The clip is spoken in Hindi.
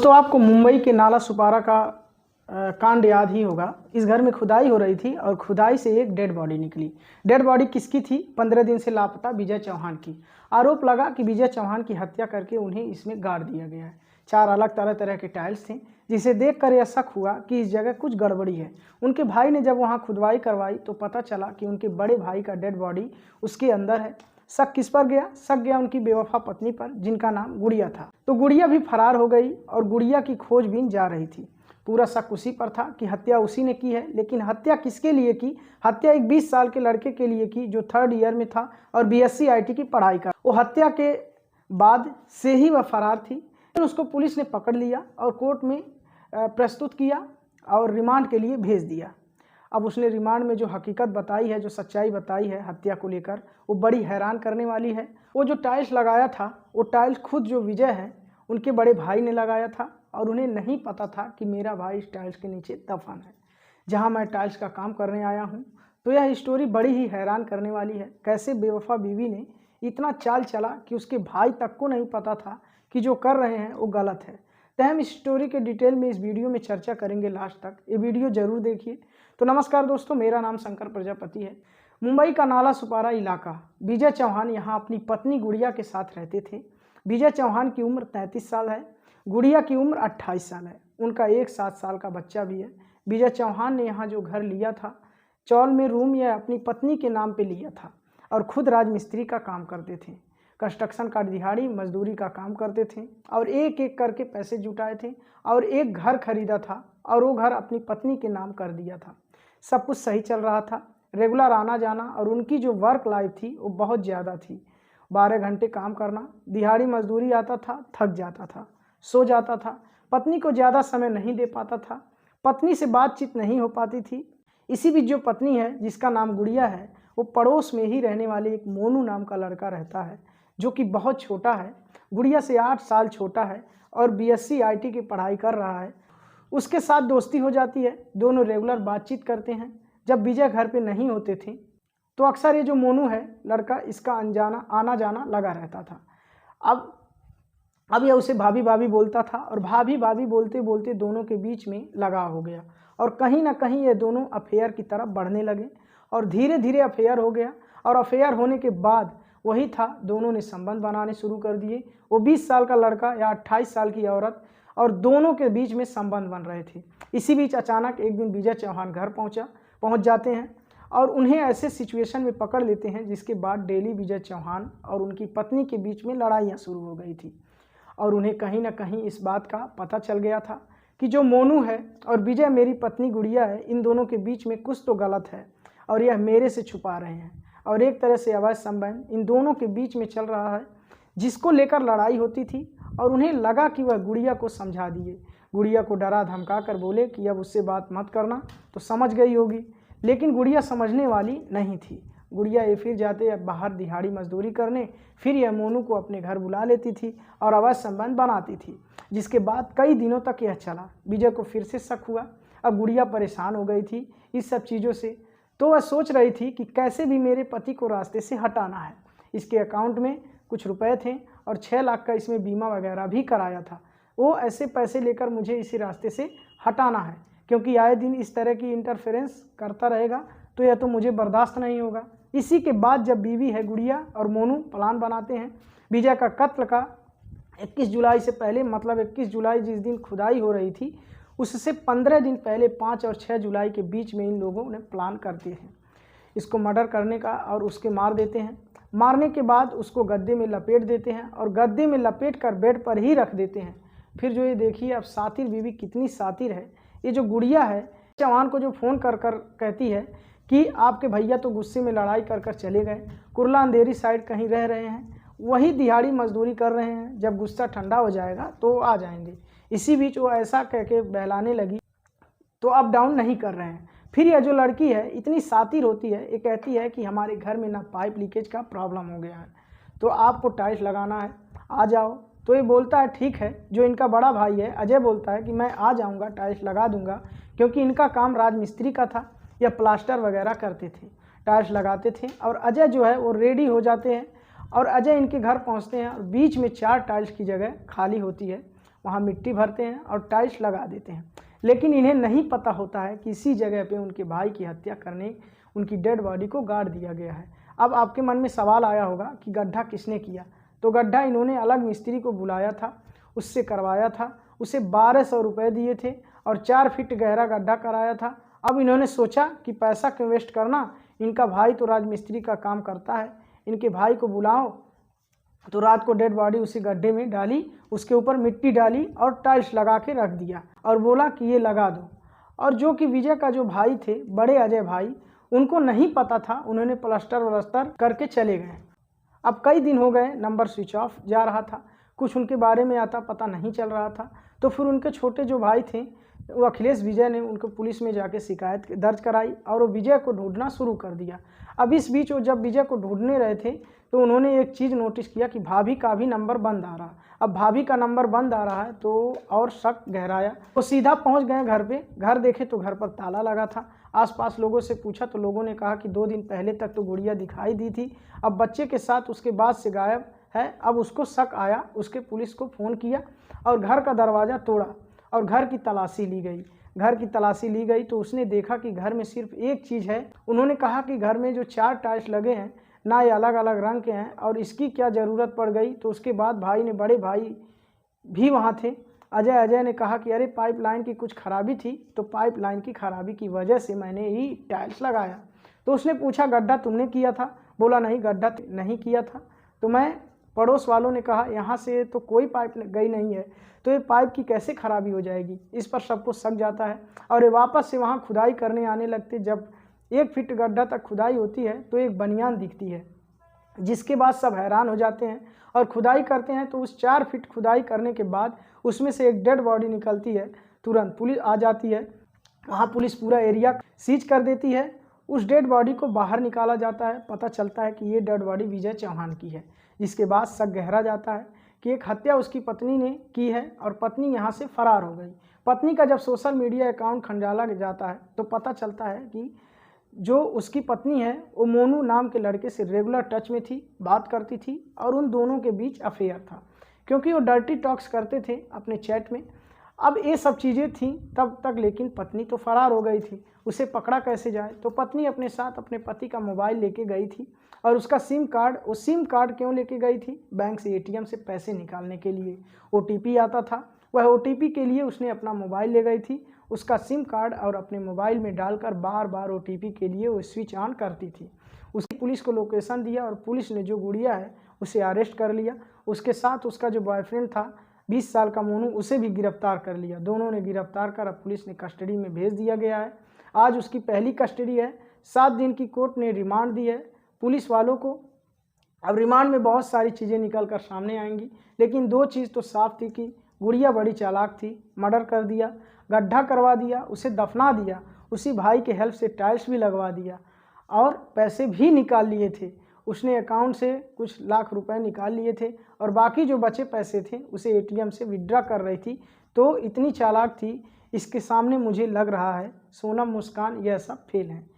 दोस्तों, आपको मुंबई के नाला सुपारा का कांड याद ही होगा। इस घर में खुदाई हो रही थी और खुदाई से एक डेड बॉडी निकली। डेड बॉडी किसकी थी? 15 दिन से लापता विजय चौहान की। आरोप लगा कि विजय चौहान की हत्या करके उन्हें इसमें गाड़ दिया गया है। 4 अलग तरह तरह के टाइल्स थे, जिसे देखकर यह शक हुआ कि इस जगह कुछ गड़बड़ी है। उनके भाई ने जब वहां खुदवाई करवाई तो पता चला कि उनके बड़े भाई का डेड बॉडी उसके अंदर है। शक किस पर गया? शक गया उनकी बेवफा पत्नी पर, जिनका नाम गुड़िया था। तो गुड़िया भी फरार हो गई और गुड़िया की खोजबीन जा रही थी। पूरा शक उसी पर था कि हत्या उसी ने की है। लेकिन हत्या किसके लिए की? हत्या एक 20 साल के लड़के के लिए की जो 3rd ईयर में था और BSc IT की पढ़ाई कर। वो हत्या के बाद से ही वह फरार थी। उसको पुलिस ने पकड़ लिया और कोर्ट में प्रस्तुत किया और रिमांड के लिए भेज दिया। अब उसने रिमांड में जो हकीकत बताई है, जो सच्चाई बताई है हत्या को लेकर, वो बड़ी हैरान करने वाली है। वो जो टाइल्स लगाया था, वो टाइल्स खुद जो विजय है उनके बड़े भाई ने लगाया था और उन्हें नहीं पता था कि मेरा भाई इस टाइल्स के नीचे दफन है, जहां मैं टाइल्स का काम करने आया हूं। तो यह स्टोरी बड़ी ही हैरान करने वाली है। कैसे बेवफा बीवी ने इतना चाल चला कि उसके भाई तक को नहीं पता था कि जो कर रहे हैं वो गलत है। तो हम इस स्टोरी के डिटेल में इस वीडियो में चर्चा करेंगे लास्ट तक। ये वीडियो जरूर देखिए। तो नमस्कार दोस्तों, मेरा नाम शंकर प्रजापति है। मुंबई का नाला सुपारा इलाका, विजय चौहान यहाँ अपनी पत्नी गुड़िया के साथ रहते थे। विजय चौहान की उम्र 33 साल है, गुड़िया की उम्र 28 साल है। उनका एक 7 साल का बच्चा भी है। विजय चौहान ने यहाँ जो घर लिया था, चौल में रूम, यह अपनी पत्नी के नाम पे लिया था और खुद राजमिस्त्री का काम करते थे। कंस्ट्रक्शन का दिहाड़ी मजदूरी का काम करते थे और एक एक करके पैसे जुटाए थे और एक घर खरीदा था और वो घर अपनी पत्नी के नाम कर दिया था। सब कुछ सही चल रहा था, रेगुलर आना जाना, और उनकी जो वर्क लाइफ थी वो बहुत ज़्यादा थी। 12 घंटे काम करना, दिहाड़ी मजदूरी आता था, थक जाता था, सो जाता था, पत्नी को ज़्यादा समय नहीं दे पाता था, पत्नी से बातचीत नहीं हो पाती थी। इसी बीच जो पत्नी है, जिसका नाम गुड़िया है, वो पड़ोस में ही रहने वाले एक मोनू नाम का लड़का रहता है, जो कि बहुत छोटा है, गुड़िया से 8 साल छोटा है और BSc IT की पढ़ाई कर रहा है। उसके साथ दोस्ती हो जाती है, दोनों रेगुलर बातचीत करते हैं। जब विजय घर पे नहीं होते थे तो अक्सर ये जो मोनू है लड़का, इसका आना जाना लगा रहता था। अब यह उसे भाभी भाभी बोलता था और भाभी भाभी बोलते बोलते दोनों के बीच में लगाव हो गया और कहीं ना कहीं ये दोनों अफेयर की तरफ बढ़ने लगे और धीरे धीरे अफेयर हो गया। और अफेयर होने के बाद वही था, दोनों ने संबंध बनाने शुरू कर दिए। वो 20 साल का लड़का या 28 साल की औरत, और दोनों के बीच में संबंध बन रहे थे। इसी बीच अचानक एक दिन विजय चौहान घर पहुंच जाते हैं और उन्हें ऐसे सिचुएशन में पकड़ लेते हैं जिसके बाद डेली विजय चौहान और उनकी पत्नी के बीच में लड़ाइयाँ शुरू हो गई थी। और उन्हें कहीं ना कहीं इस बात का पता चल गया था कि जो मोनू है और विजय, मेरी पत्नी गुड़िया है, इन दोनों के बीच में कुछ तो गलत है और यह मेरे से छुपा रहे हैं। और एक तरह से अवैध संबंध इन दोनों के बीच में चल रहा है, जिसको लेकर लड़ाई होती थी। और उन्हें लगा कि वह गुड़िया को समझा दिए, गुड़िया को डरा धमका कर बोले कि अब उससे बात मत करना, तो समझ गई होगी। लेकिन गुड़िया समझने वाली नहीं थी। गुड़िया ये फिर जाते बाहर दिहाड़ी मजदूरी करने, फिर यह मोनू को अपने घर बुला लेती थी और अवैध संबंध बनाती थी, जिसके बाद कई दिनों तक यह चला। विजय को फिर से शक हुआ। अब गुड़िया परेशान हो गई थी इस सब चीज़ों से, तो वह सोच रही थी कि कैसे भी मेरे पति को रास्ते से हटाना है। इसके अकाउंट में कुछ रुपए थे और 6 लाख का इसमें बीमा वगैरह भी कराया था। वो ऐसे पैसे लेकर मुझे इसी रास्ते से हटाना है, क्योंकि आए दिन इस तरह की इंटरफेरेंस करता रहेगा तो यह तो मुझे बर्दाश्त नहीं होगा। इसी के बाद जब बीवी है गुड़िया और मोनू प्लान बनाते हैं विजय का कत्ल का। 21 जुलाई से पहले, मतलब 21 जुलाई जिस दिन खुदाई हो रही थी, उससे 15 दिन पहले 5 और 6 जुलाई के बीच में इन लोगों ने प्लान करते हैं इसको मर्डर करने का और उसके मार देते हैं। मारने के बाद उसको गद्दे में लपेट देते हैं और गद्दे में लपेट कर बेड पर ही रख देते हैं। फिर जो ये देखिए, अब सातिर बीवी कितनी सातिर है। ये जो गुड़िया है, चौहान को जो फ़ोन कर कहती है कि आपके भैया तो गुस्से में लड़ाई कर चले गए, कुर्ला अंधेरी साइड कहीं रह रहे हैं, वही दिहाड़ी मजदूरी कर रहे हैं, जब गुस्सा ठंडा हो जाएगा तो आ जाएंगे। इसी बीच वो ऐसा कह के बहलाने लगी, तो अप डाउन नहीं कर रहे हैं। फिर यह जो लड़की है इतनी सातिर होती है, ये कहती है कि हमारे घर में ना पाइप लीकेज का प्रॉब्लम हो गया है, तो आपको टाइल्स लगाना है, आ जाओ। तो ये बोलता है ठीक है। जो इनका बड़ा भाई है अजय बोलता है कि मैं आ जाऊंगा, टाइल्स लगा दूंगा, क्योंकि इनका काम राजमिस्त्री का था, या प्लास्टर वगैरह करते थे, टाइल्स लगाते थे। और अजय जो है वो रेडी हो जाते हैं और अजय इनके घर पहुंचते हैं और बीच में 4 टाइल्स की जगह खाली होती है। वहाँ मिट्टी भरते हैं और टाइल्स लगा देते हैं। लेकिन इन्हें नहीं पता होता है कि इसी जगह पे उनके भाई की हत्या करने, उनकी डेड बॉडी को गाड़ दिया गया है। अब आपके मन में सवाल आया होगा कि गड्ढा किसने किया। तो गड्ढा इन्होंने अलग मिस्त्री को बुलाया था, उससे करवाया था, उसे 1200 रुपये दिए थे और 4 फीट गहरा गड्ढा कराया था। अब इन्होंने सोचा कि पैसा क्यों वेस्ट करना, इनका भाई तो राजमिस्त्री का काम करता है, इनके भाई को बुलाओ। तो रात को डेड बॉडी उसी गड्ढे में डाली, उसके ऊपर मिट्टी डाली और टाइल्स लगा के रख दिया और बोला कि ये लगा दो। और जो कि विजय का जो भाई थे, बड़े अजय भाई, उनको नहीं पता था, उन्होंने प्लास्टर व्लास्टर करके चले गए। अब कई दिन हो गए, नंबर स्विच ऑफ जा रहा था, कुछ उनके बारे में आता पता नहीं चल रहा था। तो फिर उनके छोटे जो भाई थे, वो अखिलेश विजय ने उनको पुलिस में जाके शिकायत दर्ज कराई और वो विजय को ढूंढना शुरू कर दिया। अब इस बीच वो जब विजय को ढूंढने रहे थे तो उन्होंने एक चीज़ नोटिस किया कि भाभी का भी नंबर बंद आ रहा। अब भाभी का नंबर बंद आ रहा है तो और शक गहराया। वो सीधा पहुंच गए घर पे। घर देखे तो घर पर ताला लगा था। आसपास लोगों से पूछा तो लोगों ने कहा कि 2 दिन पहले तक तो गुड़िया दिखाई दी थी, अब बच्चे के साथ उसके बाद से गायब है। अब उसको शक आया, उसके पुलिस को फ़ोन किया और घर का दरवाज़ा तोड़ा और घर की तलाशी ली गई। घर की तलाशी ली गई तो उसने देखा कि घर में सिर्फ एक चीज़ है। उन्होंने कहा कि घर में जो 4 टाइल्स लगे हैं ना, ये अलग अलग रंग के हैं और इसकी क्या ज़रूरत पड़ गई। तो उसके बाद भाई ने, बड़े भाई भी वहाँ थे, अजय ने कहा कि अरे पाइपलाइन की कुछ खराबी थी, तो पाइपलाइन की खराबी की वजह से मैंने ही टाइल्स लगाया। तो उसने पूछा गड्ढा तुमने किया था? बोला नहीं, गड्ढा नहीं किया था। तो मैं, पड़ोस वालों ने कहा यहाँ से तो कोई पाइप गई नहीं है, तो ये पाइप की कैसे खराबी हो जाएगी। इस पर सबको शक जाता है और ये वापस से वहाँ खुदाई करने आने लगते। जब 1 फीट गड्ढा तक खुदाई होती है तो एक बनियान दिखती है, जिसके बाद सब हैरान हो जाते हैं और खुदाई करते हैं। तो उस 4 फीट खुदाई करने के बाद उसमें से एक डेड बॉडी निकलती है। तुरंत पुलिस आ जाती है, वहाँ पुलिस पूरा एरिया सीज कर देती है। उस डेड बॉडी को बाहर निकाला जाता है। पता चलता है कि ये डेड बॉडी विजय चौहान की है, जिसके बाद शक गहरा जाता है कि एक हत्या उसकी पत्नी ने की है और पत्नी यहाँ से फरार हो गई। पत्नी का जब सोशल मीडिया अकाउंट खंगाला जाता है तो पता चलता है कि जो उसकी पत्नी है वो मोनू नाम के लड़के से रेगुलर टच में थी, बात करती थी और उन दोनों के बीच अफेयर था, क्योंकि वो डर्टी टॉक्स करते थे अपने चैट में। अब ये सब चीज़ें थीं तब तक, लेकिन पत्नी तो फरार हो गई थी। उसे पकड़ा कैसे जाए? तो पत्नी अपने साथ अपने पति का मोबाइल लेके गई थी और उसका सिम कार्ड, वो सिम कार्ड क्यों लेके गई थी? बैंक से, एटीएम से पैसे निकालने के लिए। ओटीपी आता था, वह ओटीपी के लिए उसने अपना मोबाइल ले गई थी। उसका सिम कार्ड और अपने मोबाइल में डालकर बार बार ओटीपी के लिए वो स्विच ऑन करती थी। उसने पुलिस को लोकेशन दिया और पुलिस ने जो गुड़िया है उसे अरेस्ट कर लिया। उसके साथ उसका जो बॉयफ्रेंड था 20 साल का मोनू, उसे भी गिरफ्तार कर लिया। दोनों ने गिरफ्तार कर अब पुलिस ने कस्टडी में भेज दिया गया है। आज उसकी पहली कस्टडी है। 7 दिन की कोर्ट ने रिमांड दी है पुलिस वालों को। अब रिमांड में बहुत सारी चीज़ें निकल कर सामने आएंगी, लेकिन 2 चीज़ तो साफ थी कि गुड़िया बड़ी चालाक थी, मर्डर कर दिया, गड्ढा करवा दिया, उसे दफना दिया, उसी भाई के हेल्प से टाइल्स भी लगवा दिया और पैसे भी निकाल लिए थे। उसने अकाउंट से कुछ लाख रुपए निकाल लिए थे और बाकी जो बचे पैसे थे उसे एटीएम से विड्रॉ कर रही थी। तो इतनी चालाक थी, इसके सामने मुझे लग रहा है सोनम, मुस्कान, यह सब फेल हैं।